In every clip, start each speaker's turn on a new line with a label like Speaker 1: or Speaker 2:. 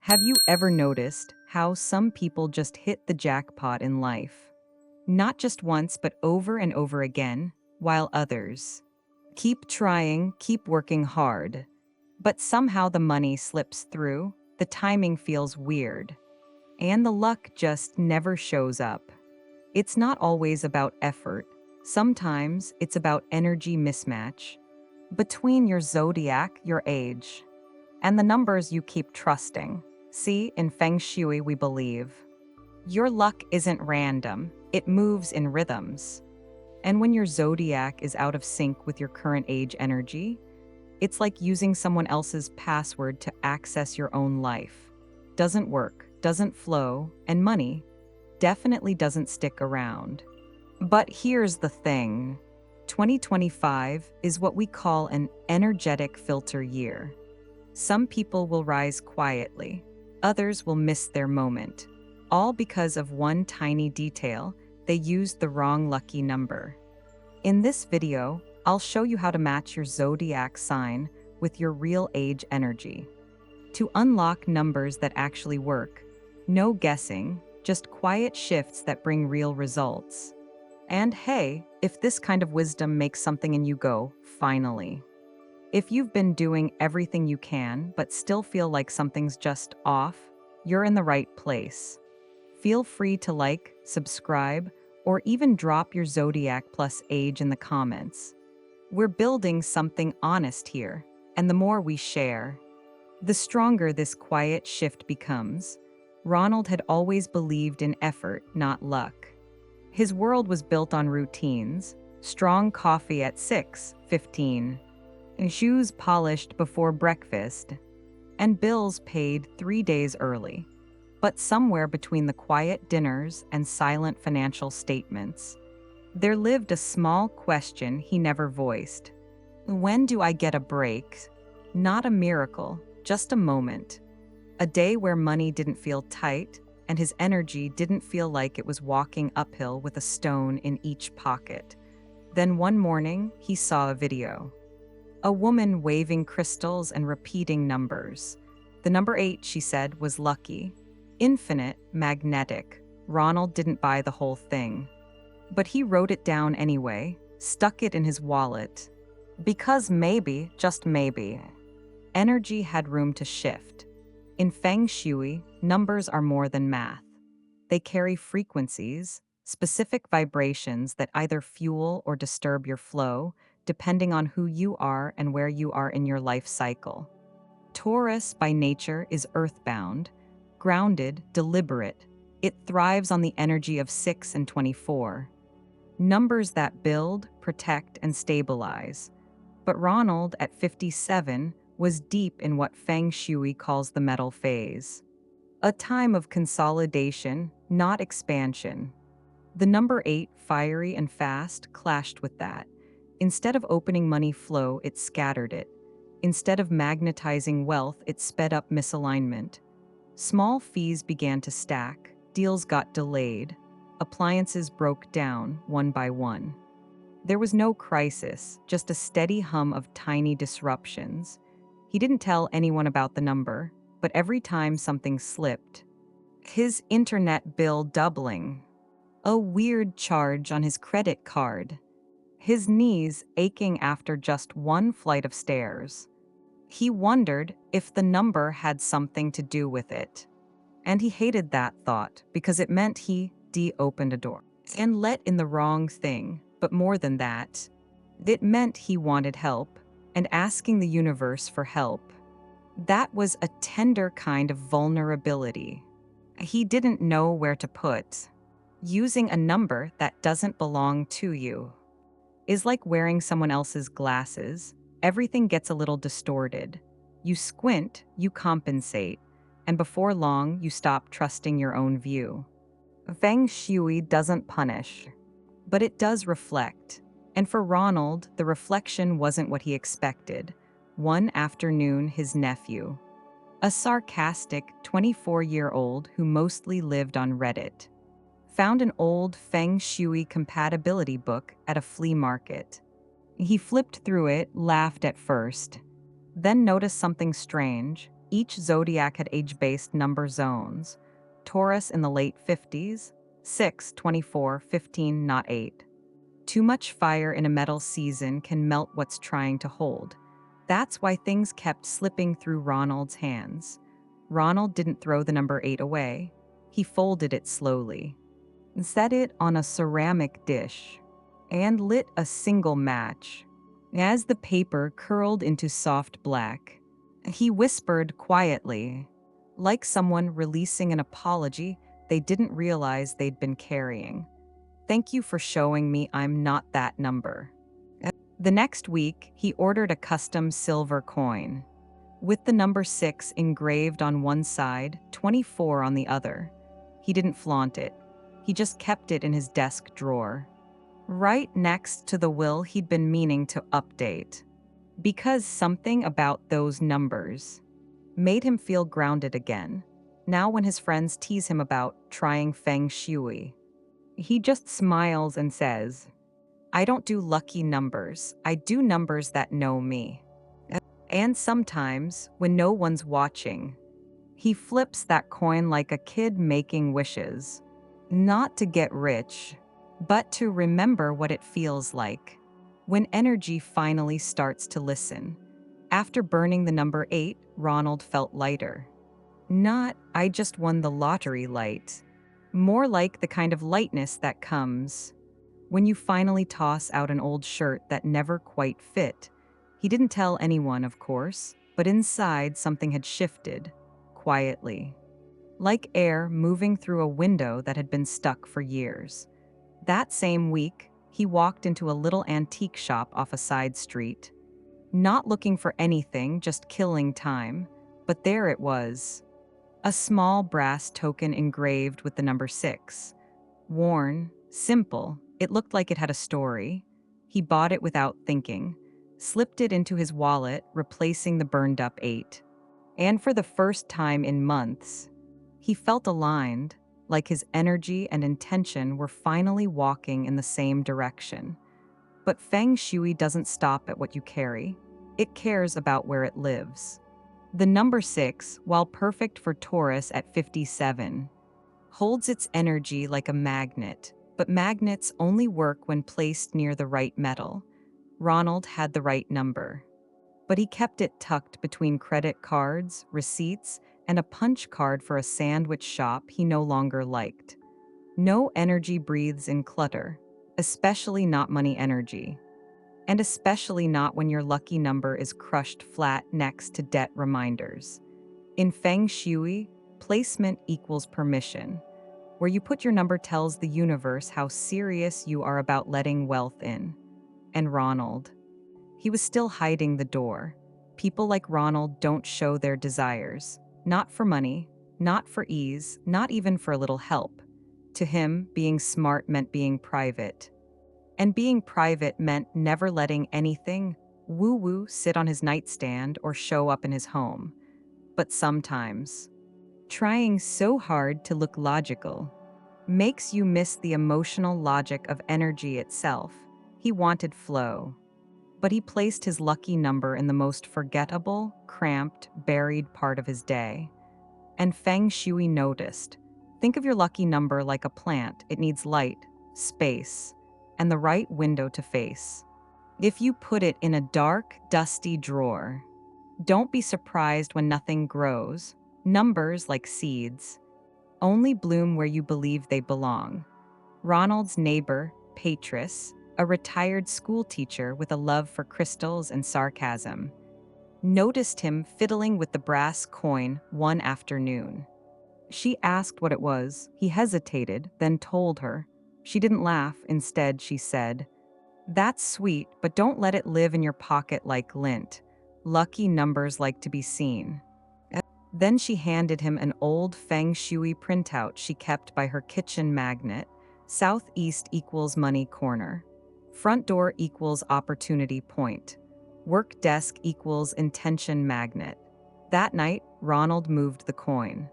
Speaker 1: Have you ever noticed how some people just hit the jackpot in life? Not just once, but over and over again, while others keep trying, keep working hard. But somehow the money slips through, the timing feels weird, and the luck just never shows up. It's not always about effort. Sometimes it's about energy mismatch between your zodiac, your age, and the numbers you keep trusting. See, in Feng Shui, we believe your luck isn't random, it moves in rhythms. And when your zodiac is out of sync with your current age energy, it's like using someone else's password to access your own life. Doesn't work, doesn't flow, and money definitely doesn't stick around. But here's the thing: 2025 is what we call an energetic filter year. Some people will rise quietly, others will miss their moment, all because of one tiny detail: they used the wrong lucky number. In this video, I'll show you how to match your zodiac sign with your real age energy to unlock numbers that actually work. No guessing, just quiet shifts that bring real results. And hey, if this kind of wisdom makes something in you go, finally. If you've been doing everything you can but still feel like something's just off, you're in the right place. Feel free to like, subscribe, or even drop your zodiac plus age in the comments. We're building something honest here, and the more we share, the stronger this quiet shift becomes. Ronald had always believed in effort, not luck. His world was built on routines: strong coffee at 6:15, and shoes polished before breakfast, and bills paid 3 days early. But somewhere between the quiet dinners and silent financial statements, there lived a small question he never voiced. When do I get a break? Not a miracle, just a moment. A day where money didn't feel tight, and his energy didn't feel like it was walking uphill with a stone in each pocket. Then one morning, he saw a video. A woman waving crystals and repeating numbers. The number 8, she said, was lucky. Infinite, magnetic. Ronald didn't buy the whole thing. But he wrote it down anyway, stuck it in his wallet. Because maybe, just maybe, energy had room to shift. In Feng Shui, numbers are more than math. They carry frequencies, specific vibrations that either fuel or disturb your flow, depending on who you are and where you are in your life cycle. Taurus, by nature, is earthbound, grounded, deliberate. It thrives on the energy of 6 and 24. Numbers that build, protect, and stabilize. But Ronald, at 57, was deep in what Feng Shui calls the metal phase. A time of consolidation, not expansion. The number 8, fiery and fast, clashed with that. Instead of opening money flow, it scattered it. Instead of magnetizing wealth, it sped up misalignment. Small fees began to stack, deals got delayed, appliances broke down one by one. There was no crisis, just a steady hum of tiny disruptions. He didn't tell anyone about the number, but every time something slipped, his internet bill doubling, a weird charge on his credit card, his knees aching after just one flight of stairs. He wondered if the number had something to do with it. And he hated that thought because it meant he opened a door and let in the wrong thing. But more than that, it meant he wanted help, and asking the universe for help. That was a tender kind of vulnerability. He didn't know where to put. Using a number that doesn't belong to you is like wearing someone else's glasses. Everything gets a little distorted. You squint, you compensate, and before long, you stop trusting your own view. Feng Shui doesn't punish, but it does reflect. And for Ronald, the reflection wasn't what he expected. One afternoon, his nephew, a sarcastic 24-year-old who mostly lived on Reddit, found an old Feng Shui compatibility book at a flea market. He flipped through it, laughed at first, then noticed something strange. Each zodiac had age-based number zones. Taurus in the late 50s, 6, 24, 15, not 8. Too much fire in a metal season can melt what's trying to hold. That's why things kept slipping through Ronald's hands. Ronald didn't throw the number 8 away. He folded it slowly, set it on a ceramic dish, and lit a single match. As the paper curled into soft black, he whispered quietly, like someone releasing an apology they didn't realize they'd been carrying. "Thank you for showing me I'm not that number." The next week, he ordered a custom silver coin, with the number 6 engraved on one side, 24 on the other. He didn't flaunt it. He just kept it in his desk drawer, right next to the will he'd been meaning to update. Because something about those numbers made him feel grounded again. Now when his friends tease him about trying Feng Shui, he just smiles and says, "I don't do lucky numbers, I do numbers that know me." And sometimes, when no one's watching, he flips that coin like a kid making wishes. Not to get rich, but to remember what it feels like when energy finally starts to listen. After burning the number 8, Ronald felt lighter. Not, "I just won the lottery" light. More like the kind of lightness that comes when you finally toss out an old shirt that never quite fit. He didn't tell anyone, of course, but inside something had shifted, quietly, like air moving through a window that had been stuck for years. That same week, he walked into a little antique shop off a side street, not looking for anything, just killing time. But there it was, a small brass token engraved with the number 6. Worn, simple, it looked like it had a story. He bought it without thinking, slipped it into his wallet, replacing the burned-up 8. And for the first time in months, he felt aligned, like his energy and intention were finally walking in the same direction. But Feng Shui doesn't stop at what you carry. It cares about where it lives. The number 6, while perfect for Taurus at 57, holds its energy like a magnet, but magnets only work when placed near the right metal. Ronald had the right number, but he kept it tucked between credit cards, receipts, and a punch card for a sandwich shop he no longer liked. No energy breathes in clutter, especially not money energy. And especially not when your lucky number is crushed flat next to debt reminders. In Feng Shui, placement equals permission. Where you put your number tells the universe how serious you are about letting wealth in. And Ronald, he was still hiding the door. People like Ronald don't show their desires. Not for money, not for ease, not even for a little help. To him, being smart meant being private. And being private meant never letting anything woo-woo sit on his nightstand or show up in his home. But sometimes, trying so hard to look logical makes you miss the emotional logic of energy itself. He wanted flow, but he placed his lucky number in the most forgettable, cramped, buried part of his day. And Feng Shui noticed. Think of your lucky number like a plant. It needs light, space, and the right window to face. If you put it in a dark, dusty drawer, don't be surprised when nothing grows. Numbers, like seeds, only bloom where you believe they belong. Ronald's neighbor, Patris, a retired school teacher with a love for crystals and sarcasm, noticed him fiddling with the brass coin one afternoon. She asked what it was. He hesitated, then told her. She didn't laugh. Instead, she said, "That's sweet, but don't let it live in your pocket like lint. Lucky numbers like to be seen." Then she handed him an old Feng Shui printout she kept by her kitchen magnet. Southeast equals money corner. Front door equals opportunity point. Work desk equals intention magnet. That night, Ronald moved the coin.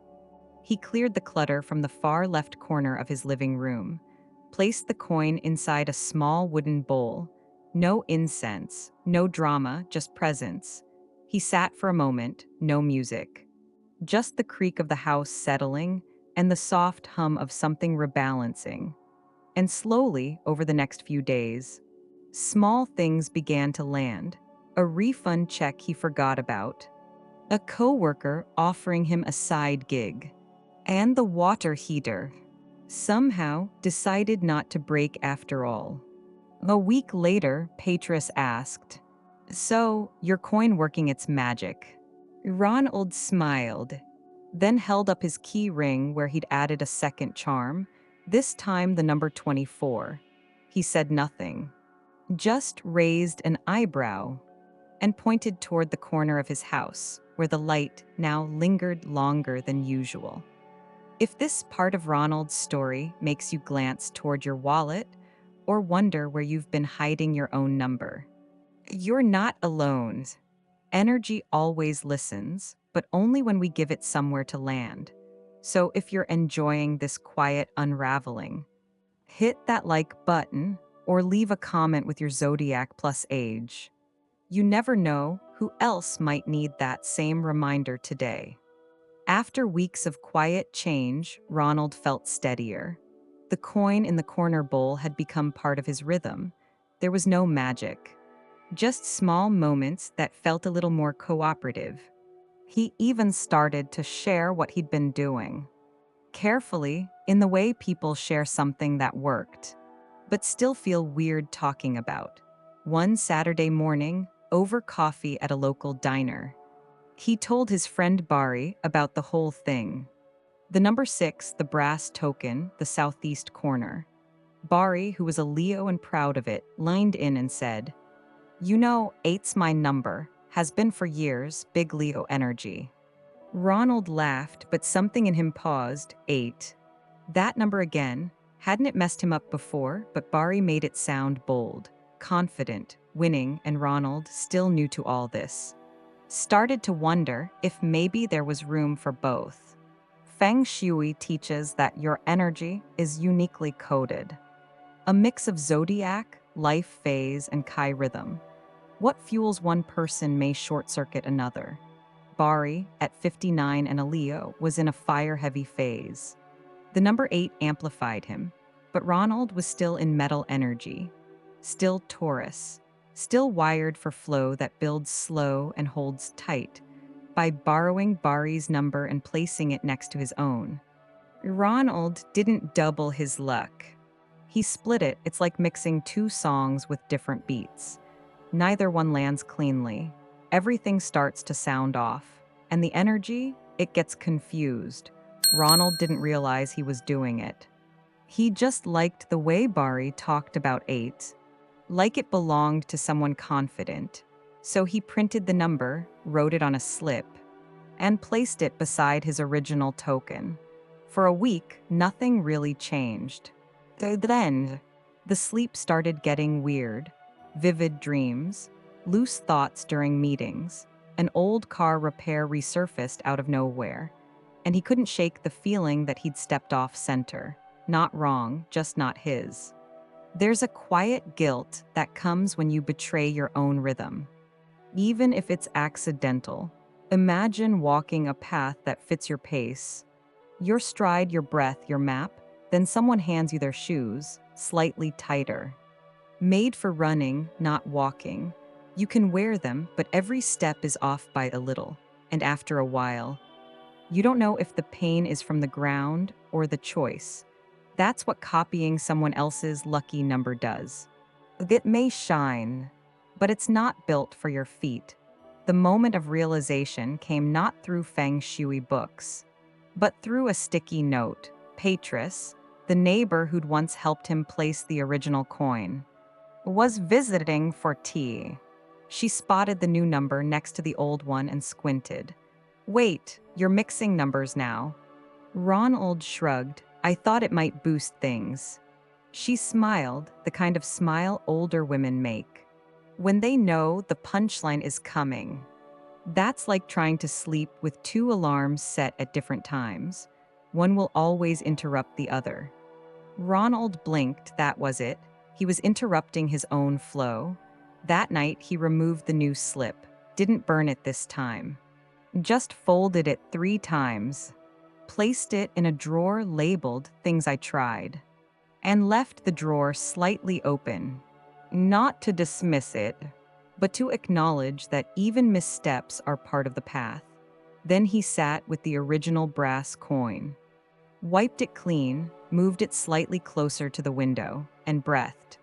Speaker 1: He cleared the clutter from the far left corner of his living room, placed the coin inside a small wooden bowl. No incense, no drama, just presence. He sat for a moment, no music. just the creak of the house settling and the soft hum of something rebalancing. And slowly, over the next few days, small things began to land. A refund check he forgot about, a coworker offering him a side gig, and the water heater somehow decided not to break after all. A week later, Patris asked, "So, your coin working its magic?" Ronald smiled, then held up his key ring where he'd added a second charm, this time the number 24. He said nothing, just raised an eyebrow and pointed toward the corner of his house, where the light now lingered longer than usual. If this part of Ronald's story makes you glance toward your wallet or wonder where you've been hiding your own number, you're not alone. Energy always listens, but only when we give it somewhere to land. So if you're enjoying this quiet unraveling, hit that like button or leave a comment with your zodiac plus age. You never know who else might need that same reminder today. After weeks of quiet change, Ronald felt steadier. The coin in the corner bowl had become part of his rhythm. There was no magic, just small moments that felt a little more cooperative. He even started to share what he'd been doing, carefully, in the way people share something that worked, but still feel weird talking about. One Saturday morning, over coffee at a local diner, he told his friend Bari about the whole thing. The number 6, the brass token, the southeast corner. Bari, who was a Leo and proud of it, leaned in and said, "You know, 8's my number, has been for years, big Leo energy." Ronald laughed, but something in him paused. 8. That number again. Hadn't it messed him up before? But Bari made it sound bold, confident, winning, and Ronald, still new to all this, started to wonder if maybe there was room for both. Feng Shui teaches that your energy is uniquely coded, a mix of zodiac, life phase, and Kai rhythm. What fuels one person may short-circuit another. Bari, at 59 and a Leo, was in a fire-heavy phase. The number 8 amplified him, but Ronald was still in metal energy, still Taurus, still wired for flow that builds slow and holds tight. By borrowing Bari's number and placing it next to his own, Ronald didn't double his luck. He split it. It's like mixing two songs with different beats. Neither one lands cleanly. Everything starts to sound off, and the energy, it gets confused. Ronald didn't realize he was doing it. He just liked the way Bari talked about 8, like it belonged to someone confident. So he printed the number, wrote it on a slip, and placed it beside his original token. For a week, nothing really changed. Then, the sleep started getting weird. Vivid dreams, loose thoughts during meetings. An old car repair resurfaced out of nowhere, and he couldn't shake the feeling that he'd stepped off center. Not wrong, just not his. There's a quiet guilt that comes when you betray your own rhythm, even if it's accidental. Imagine walking a path that fits your pace, your stride, your breath, your map, then someone hands you their shoes, slightly tighter. Made for running, not walking. You can wear them, but every step is off by a little, and after a while, you don't know if the pain is from the ground or the choice. That's what copying someone else's lucky number does. It may shine, but it's not built for your feet. The moment of realization came not through Feng Shui books, but through a sticky note. Patris, the neighbor who'd once helped him place the original coin, was visiting for tea. She spotted the new number next to the old one and squinted. "Wait, you're mixing numbers now." Ronald shrugged. "I thought it might boost things." She smiled, the kind of smile older women make when they know the punchline is coming. That's like trying to sleep with two alarms set at different times. One will always interrupt the other. Ronald blinked, that was it. He was interrupting his own flow. That night, he removed the new slip, didn't burn it this time. Just folded it 3 times, placed it in a drawer labeled Things I Tried, and left the drawer slightly open, not to dismiss it, but to acknowledge that even missteps are part of the path. Then he sat with the original brass coin, wiped it clean, moved it slightly closer to the window, and breathed.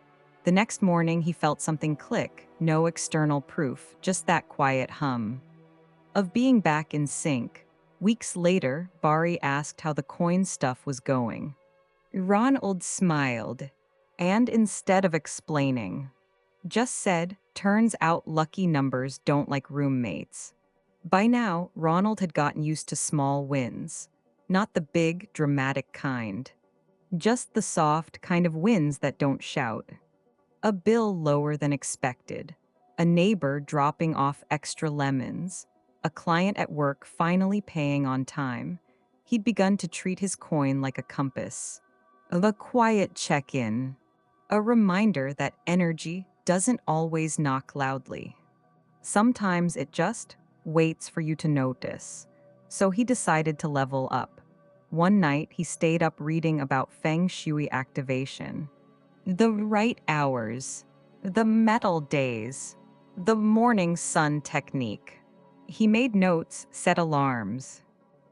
Speaker 1: The next morning, he felt something click, no external proof, just that quiet hum of being back in sync. Weeks later, Bari asked how the coin stuff was going. Ronald smiled, and instead of explaining, just said, "Turns out lucky numbers don't like roommates." By now, Ronald had gotten used to small wins. Not the big, dramatic kind. Just the soft kind of wins that don't shout. A bill lower than expected. A neighbor dropping off extra lemons. A client at work finally paying on time. He'd begun to treat his coin like a compass. A quiet check-in. A reminder that energy doesn't always knock loudly. Sometimes it just waits for you to notice. So he decided to level up. One night, he stayed up reading about Feng Shui activation. The right hours, the metal days, the morning sun technique. He made notes, set alarms,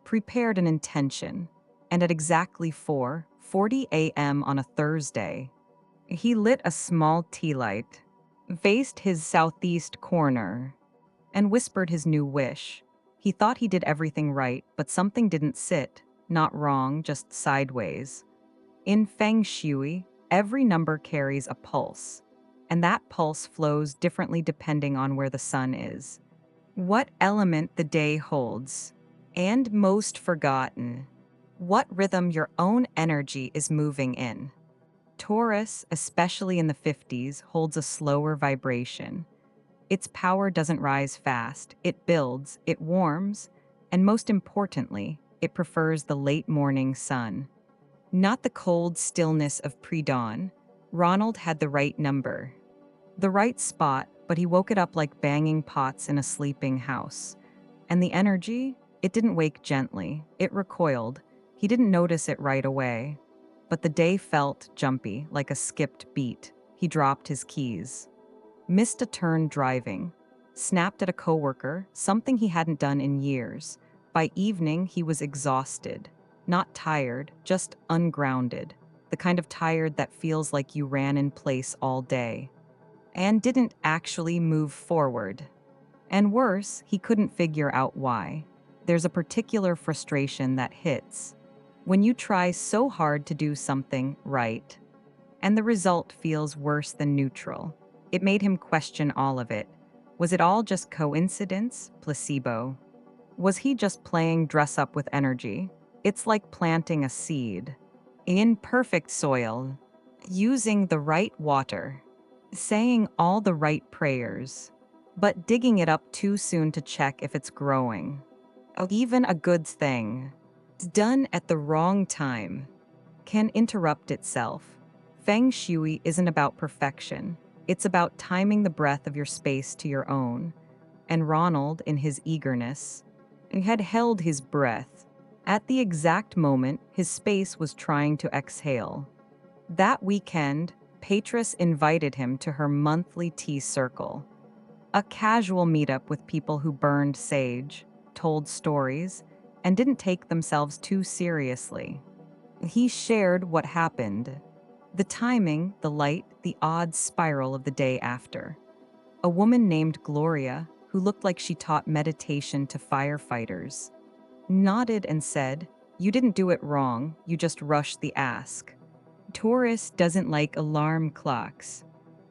Speaker 1: prepared an intention, and at exactly 4:40 a.m. on a Thursday, he lit a small tea light, faced his southeast corner, and whispered his new wish. He thought he did everything right, but something didn't sit, not wrong, just sideways. In Feng Shui, every number carries a pulse, and that pulse flows differently depending on where the sun is, what element the day holds, and most forgotten, what rhythm your own energy is moving in. Taurus, especially in the 50s, holds a slower vibration. Its power doesn't rise fast, it builds, it warms, and most importantly, it prefers the late morning sun. Not the cold stillness of pre-dawn. Ronald had the right number. The right spot, but he woke it up like banging pots in a sleeping house. And the energy? It didn't wake gently. It recoiled. He didn't notice it right away. But the day felt jumpy, like a skipped beat. He dropped his keys. Missed a turn driving. Snapped at a coworker, something he hadn't done in years. By evening, he was exhausted. Not tired, just ungrounded. The kind of tired that feels like you ran in place all day and didn't actually move forward. And worse, he couldn't figure out why. There's a particular frustration that hits when you try so hard to do something right, and the result feels worse than neutral. It made him question all of it. Was it all just coincidence, placebo? Was he just playing dress up with energy? It's like planting a seed in perfect soil, using the right water, saying all the right prayers, but digging it up too soon to check if it's growing. Even a good thing, done at the wrong time, can interrupt itself. Feng Shui isn't about perfection. It's about timing the breath of your space to your own. And Ronald, in his eagerness, had held his breath. At the exact moment, his space was trying to exhale. That weekend, Patris invited him to her monthly tea circle. A casual meetup with people who burned sage, told stories, and didn't take themselves too seriously. He shared what happened. The timing, the light, the odd spiral of the day after. A woman named Gloria, who looked like she taught meditation to firefighters, nodded and said, "You didn't do it wrong, you just rushed the ask." Taurus doesn't like alarm clocks.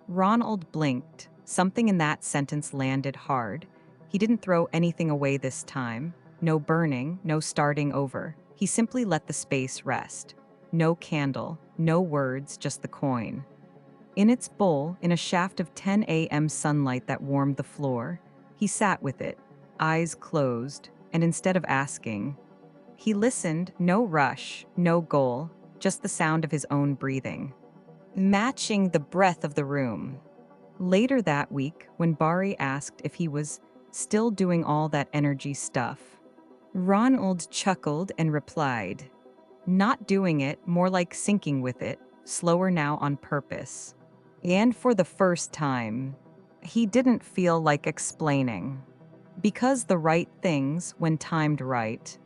Speaker 1: Ronald blinked. Something in that sentence landed hard. He didn't throw anything away this time. No burning, no starting over. He simply let the space rest. No candle, no words, just the coin. In its bowl, in a shaft of 10 a.m. sunlight that warmed the floor, he sat with it, eyes closed, and instead of asking, he listened, no rush, no goal, just the sound of his own breathing, matching the breath of the room. Later that week, when Bari asked if he was still doing all that energy stuff. Ronald chuckled and replied, "Not doing it, more like syncing with it, slower now on purpose." And for the first time, he didn't feel like explaining. Because the right things, when timed right,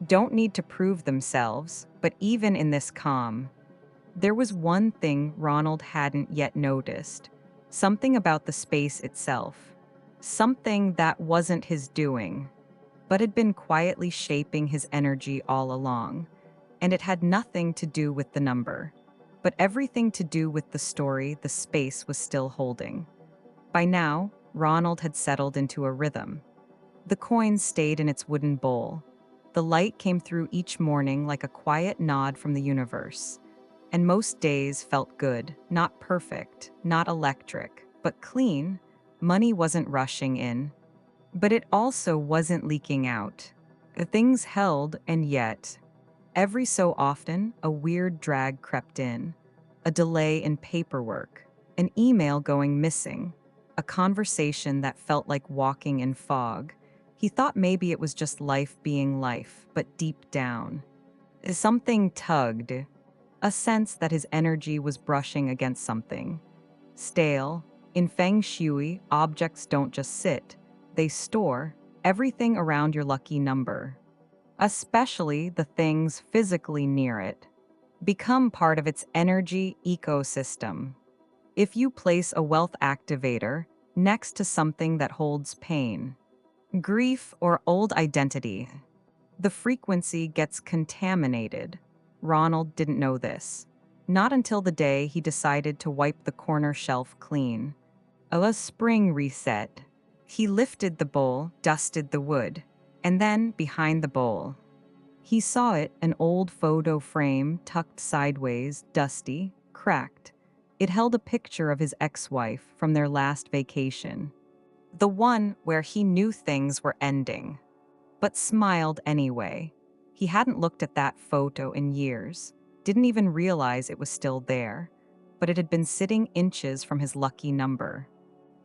Speaker 1: don't need to prove themselves, but even in this calm, there was one thing Ronald hadn't yet noticed. Something about the space itself. Something that wasn't his doing, but had been quietly shaping his energy all along. And it had nothing to do with the number, but everything to do with the story the space was still holding. By now, Ronald had settled into a rhythm. The coin stayed in its wooden bowl. The light came through each morning like a quiet nod from the universe. And most days felt good, not perfect, not electric, but clean. Money wasn't rushing in, but it also wasn't leaking out. Things held, and yet, every so often, a weird drag crept in. A delay in paperwork, an email going missing, a conversation that felt like walking in fog. He thought maybe it was just life being life, but deep down, something tugged, a sense that his energy was brushing against something stale. In Feng Shui, objects don't just sit, they store everything around your lucky number, especially the things physically near it, become part of its energy ecosystem. If you place a wealth activator next to something that holds pain, grief, or old identity, the frequency gets contaminated. Ronald didn't know this. Not until the day he decided to wipe the corner shelf clean. A spring reset. He lifted the bowl, dusted the wood, and then, behind the bowl, he saw it, an old photo frame tucked sideways, dusty, cracked. It held a picture of his ex-wife from their last vacation. The one where he knew things were ending, but smiled anyway. He hadn't looked at that photo in years, didn't even realize it was still there, but it had been sitting inches from his lucky number,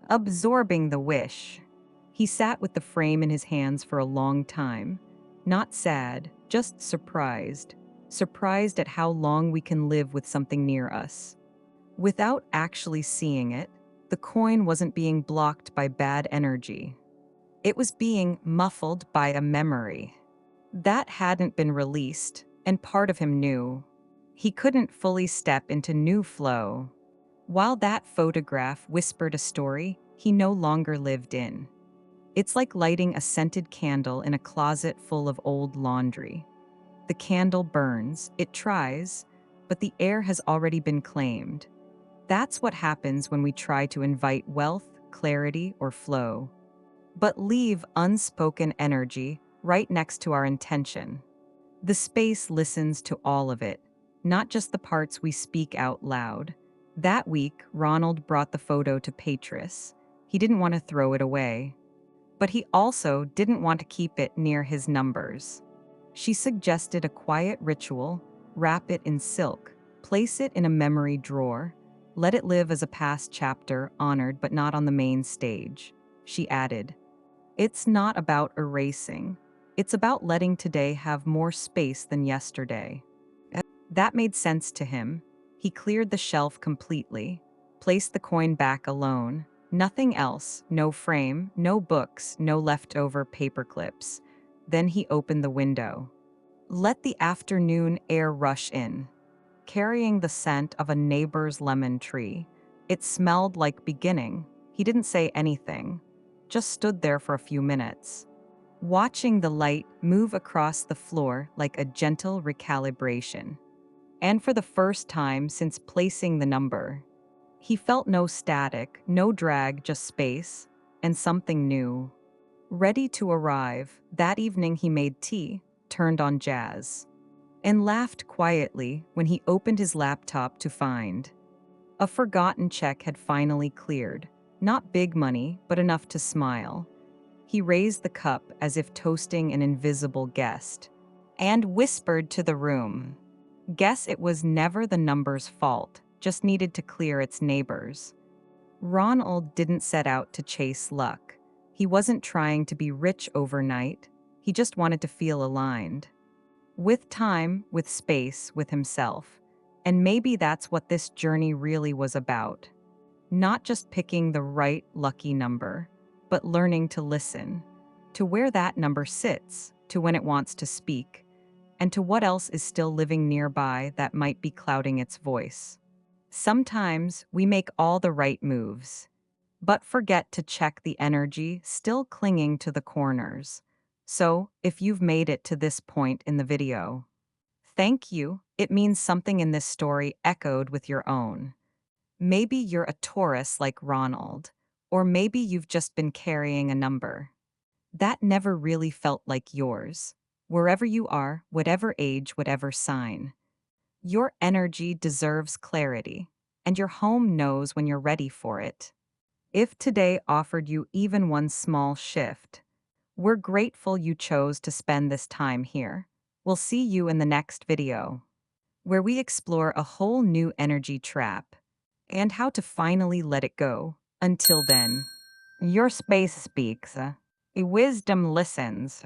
Speaker 1: absorbing the wish. He sat with the frame in his hands for a long time, not sad, just surprised. Surprised at how long we can live with something near us. Without actually seeing it, the coin wasn't being blocked by bad energy. It was being muffled by a memory that hadn't been released, and part of him knew he couldn't fully step into new flow. While that photograph whispered a story he no longer lived in. It's like lighting a scented candle in a closet full of old laundry. The candle burns, it tries, but the air has already been claimed. That's what happens when we try to invite wealth, clarity, or flow, but leave unspoken energy right next to our intention. The space listens to all of it, not just the parts we speak out loud. That week, Ronald brought the photo to Patris. He didn't want to throw it away, but he also didn't want to keep it near his numbers. She suggested a quiet ritual: wrap it in silk, place it in a memory drawer, let it live as a past chapter, honored but not on the main stage. She added, "It's not about erasing. It's about letting today have more space than yesterday." That made sense to him. He cleared the shelf completely, placed the coin back alone. Nothing else, no frame, no books, no leftover paper clips. Then he opened the window. Let the afternoon air rush in, carrying the scent of a neighbor's lemon tree. It smelled like beginning. He didn't say anything, just stood there for a few minutes, watching the light move across the floor like a gentle recalibration. And for the first time since placing the number, he felt no static, no drag, just space and something new, ready to arrive. That evening he made tea, turned on jazz, and laughed quietly when he opened his laptop to find a forgotten check had finally cleared. Not big money, but enough to smile. He raised the cup as if toasting an invisible guest, and whispered to the room, "Guess it was never the number's fault, just needed to clear its neighbors." Ronald didn't set out to chase luck. He wasn't trying to be rich overnight, he just wanted to feel aligned. With time, with space, with himself. And maybe that's what this journey really was about. Not just picking the right lucky number, but learning to listen, to where that number sits, to when it wants to speak, and to what else is still living nearby that might be clouding its voice. Sometimes we make all the right moves, but forget to check the energy still clinging to the corners. So, if you've made it to this point in the video, thank you. It means something in this story echoed with your own. Maybe you're a Taurus like Ronald, or maybe you've just been carrying a number that never really felt like yours. Wherever you are, whatever age, whatever sign, your energy deserves clarity, and your home knows when you're ready for it. If today offered you even one small shift, we're grateful you chose to spend this time here. We'll see you in the next video, where we explore a whole new energy trap and how to finally let it go. Until then, your space speaks, wisdom listens.